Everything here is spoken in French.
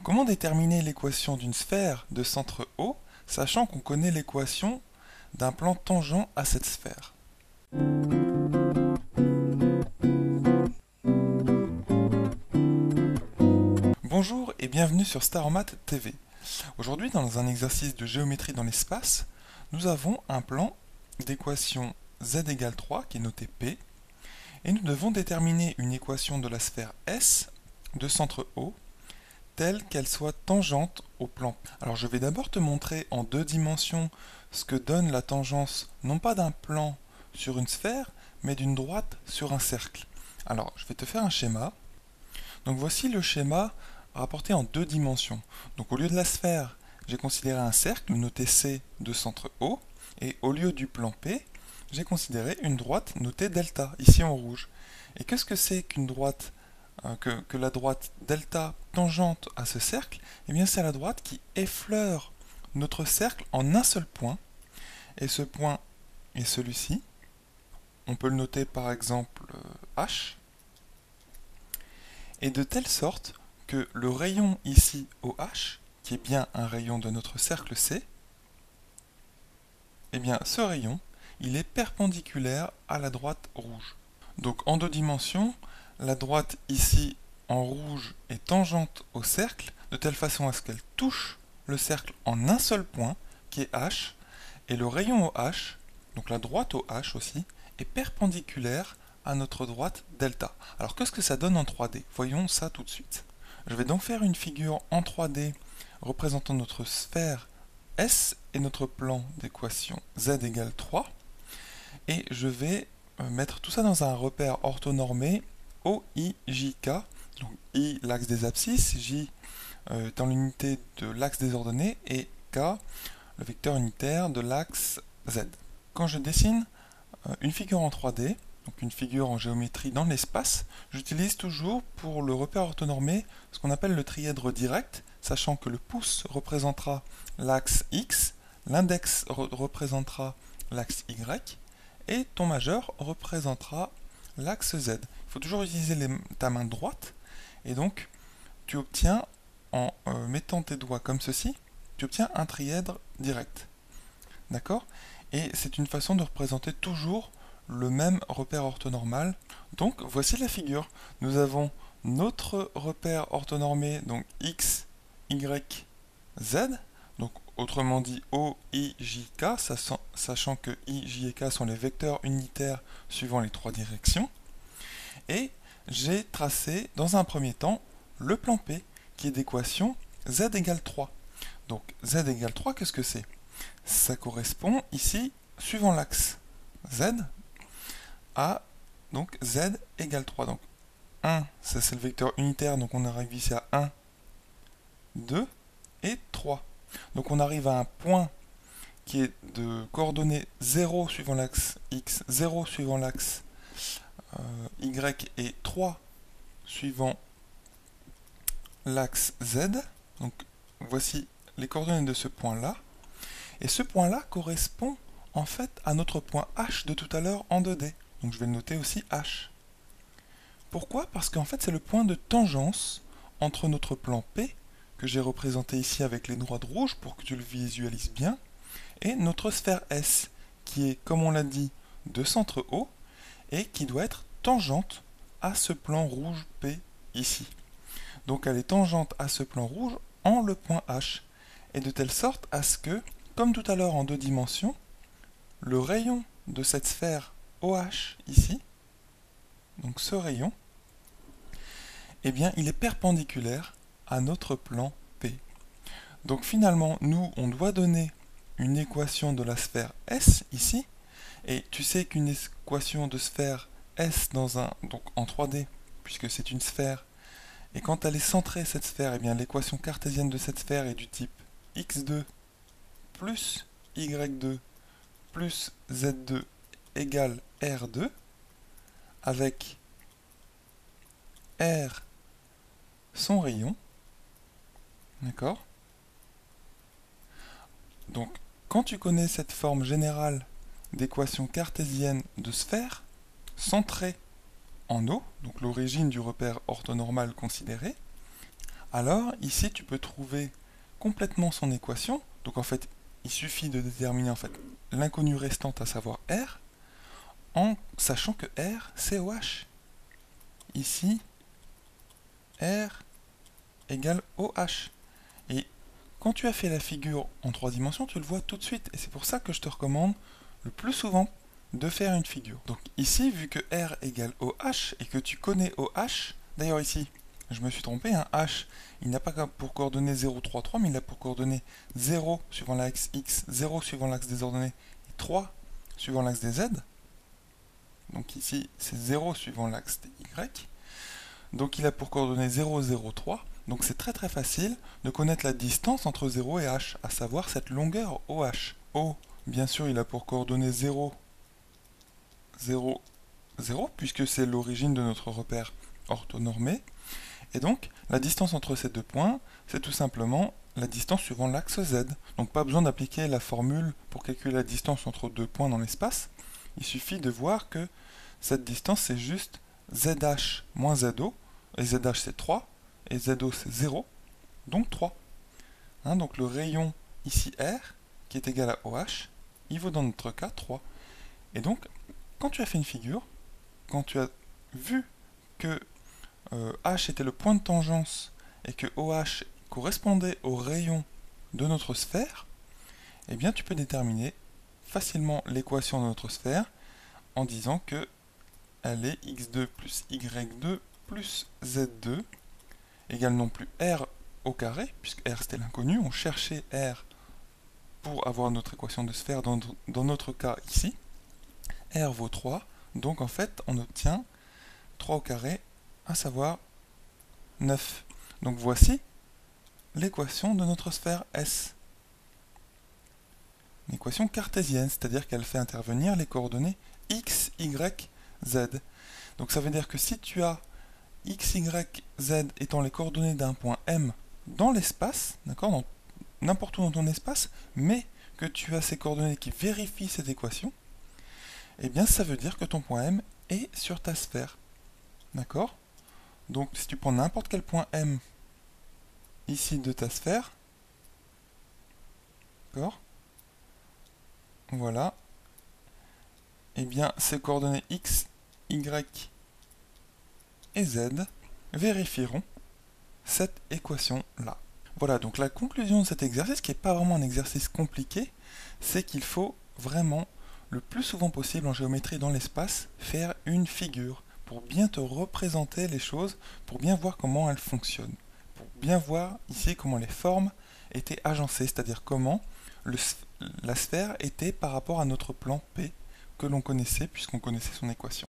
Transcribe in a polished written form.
Comment déterminer l'équation d'une sphère de centre O, sachant qu'on connaît l'équation d'un plan tangent à cette sphère? Bonjour et bienvenue sur StarMath TV. Aujourd'hui, dans un exercice de géométrie dans l'espace, nous avons un plan d'équation z égale 3 qui est noté P, et nous devons déterminer une équation de la sphère S de centre O telle qu'elle soit tangente au plan. Alors je vais d'abord te montrer en deux dimensions ce que donne la tangence non pas d'un plan sur une sphère, mais d'une droite sur un cercle. Alors je vais te faire un schéma. Donc voici le schéma rapporté en deux dimensions. Donc au lieu de la sphère, j'ai considéré un cercle noté C de centre O, et au lieu du plan P, j'ai considéré une droite notée delta, ici en rouge. Et qu'est-ce que c'est qu'une droite que la droite delta tangente à ce cercle? Eh bien c'est la droite qui effleure notre cercle en un seul point, et ce point est celui-ci. On peut le noter par exemple H, et de telle sorte que le rayon ici OH, qui est bien un rayon de notre cercle C, eh bien ce rayon, il est perpendiculaire à la droite rouge. Donc en deux dimensions, la droite ici en rouge est tangente au cercle, de telle façon à ce qu'elle touche le cercle en un seul point, qui est H, et le rayon OH, donc la droite OH aussi, est perpendiculaire à notre droite delta. Alors qu'est-ce que ça donne en 3D? Voyons ça tout de suite. Je vais donc faire une figure en 3D représentant notre sphère S et notre plan d'équation z égale 3, et je vais mettre tout ça dans un repère orthonormé OIJK, donc I l'axe des abscisses, J étant l'unité de l'axe des ordonnées, et K le vecteur unitaire de l'axe Z. Quand je dessine une figure en 3D, donc une figure en géométrie dans l'espace, j'utilise toujours pour le repère orthonormé ce qu'on appelle le trièdre direct, sachant que le pouce représentera l'axe X, l'index représentera l'axe Y, et ton majeur représentera l'axe Z. Il faut toujours utiliser ta main droite, et donc tu obtiens, en mettant tes doigts comme ceci, tu obtiens un trièdre direct. D'accord? Et c'est une façon de représenter toujours le même repère orthonormal. Donc voici la figure. Nous avons notre repère orthonormé, donc X, Y, Z. Donc autrement dit O, I, J, K, sachant que I, J et K sont les vecteurs unitaires suivant les trois directions. Et j'ai tracé dans un premier temps le plan P, qui est d'équation Z égale 3. Donc Z égale 3, qu'est-ce que c'est? Ça correspond ici, suivant l'axe Z, à donc Z égale 3. Donc 1, ça c'est le vecteur unitaire, donc on arrive ici à 1, 2 et 3. Donc on arrive à un point qui est de coordonnées 0 suivant l'axe X, 0 suivant l'axe Y et 3 suivant l'axe Z. Donc voici les coordonnées de ce point-là. Et ce point-là correspond en fait à notre point H de tout à l'heure en 2D. Donc je vais le noter aussi H. Pourquoi? Parce qu'en fait c'est le point de tangence entre notre plan P, que j'ai représenté ici avec les droites rouges pour que tu le visualises bien, et notre sphère S, qui est, comme on l'a dit, de centre O, et qui doit être tangente à ce plan rouge P ici. Donc elle est tangente à ce plan rouge en le point H, et de telle sorte à ce que, comme tout à l'heure en deux dimensions, le rayon de cette sphère OH ici, donc ce rayon, eh bien il est perpendiculaire à notre plan P. Donc finalement, nous, on doit donner une équation de la sphère S ici, et tu sais qu'une équation de sphère S donc en 3D, puisque c'est une sphère, et quand elle est centrée cette sphère, eh bien l'équation cartésienne de cette sphère est du type x2 plus y2 plus z2 égale r2, avec r son rayon. D'accord? Donc, quand tu connais cette forme générale d'équation cartésienne de sphère, centrée en O, donc l'origine du repère orthonormal considéré, alors ici tu peux trouver complètement son équation. Donc en fait, il suffit de déterminer en fait l'inconnue restante, à savoir R, en sachant que R, c'est OH. Ici, R égale OH. Et quand tu as fait la figure en 3 dimensions, tu le vois tout de suite. Et c'est pour ça que je te recommande le plus souvent de faire une figure. Donc ici, vu que R égale OH et que tu connais OH, d'ailleurs ici, je me suis trompé, hein, H, il n'a pas pour coordonnées 0, 3, 3, mais il a pour coordonnées 0 suivant l'axe X, 0 suivant l'axe des ordonnées, et 3 suivant l'axe des Z. Donc ici, c'est 0 suivant l'axe des Y. Donc il a pour coordonnées 0, 0, 3. Donc c'est très très facile de connaître la distance entre 0 et H, à savoir cette longueur OH. O, bien sûr, il a pour coordonnées 0, 0, 0, puisque c'est l'origine de notre repère orthonormé. Et donc, la distance entre ces deux points, c'est tout simplement la distance suivant l'axe Z. Donc pas besoin d'appliquer la formule pour calculer la distance entre deux points dans l'espace. Il suffit de voir que cette distance, c'est juste ZH moins ZO. Et ZH, c'est 3. Et ZO, c'est 0. Donc 3. Hein, donc le rayon ici R, qui est égal à OH, il vaut dans notre cas 3. Et donc, quand tu as fait une figure, quand tu as vu que H était le point de tangence et que OH correspondait au rayon de notre sphère, eh bien tu peux déterminer facilement l'équation de notre sphère en disant que elle est x2 plus y2 plus z2 égale non plus r au carré, puisque r c'était l'inconnu, on cherchait r pour avoir notre équation de sphère dans notre cas ici. R vaut 3, donc en fait on obtient 3 au carré, à savoir 9. Donc voici l'équation de notre sphère S. Une équation cartésienne, c'est-à-dire qu'elle fait intervenir les coordonnées x, y, z. Donc ça veut dire que si tu as x, y, z étant les coordonnées d'un point M dans l'espace, d'accord, n'importe où dans ton espace, mais que tu as ces coordonnées qui vérifient cette équation, eh bien ça veut dire que ton point M est sur ta sphère. D'accord? Donc si tu prends n'importe quel point M ici de ta sphère, d'accord, voilà, eh bien ces coordonnées x, y et z vérifieront cette équation-là. Voilà, donc la conclusion de cet exercice, qui n'est pas vraiment un exercice compliqué, c'est qu'il faut vraiment, le plus souvent possible en géométrie dans l'espace, faire une figure pour bien te représenter les choses, pour bien voir comment elles fonctionnent, pour bien voir ici comment les formes étaient agencées, c'est-à-dire comment la sphère était par rapport à notre plan P que l'on connaissait puisqu'on connaissait son équation.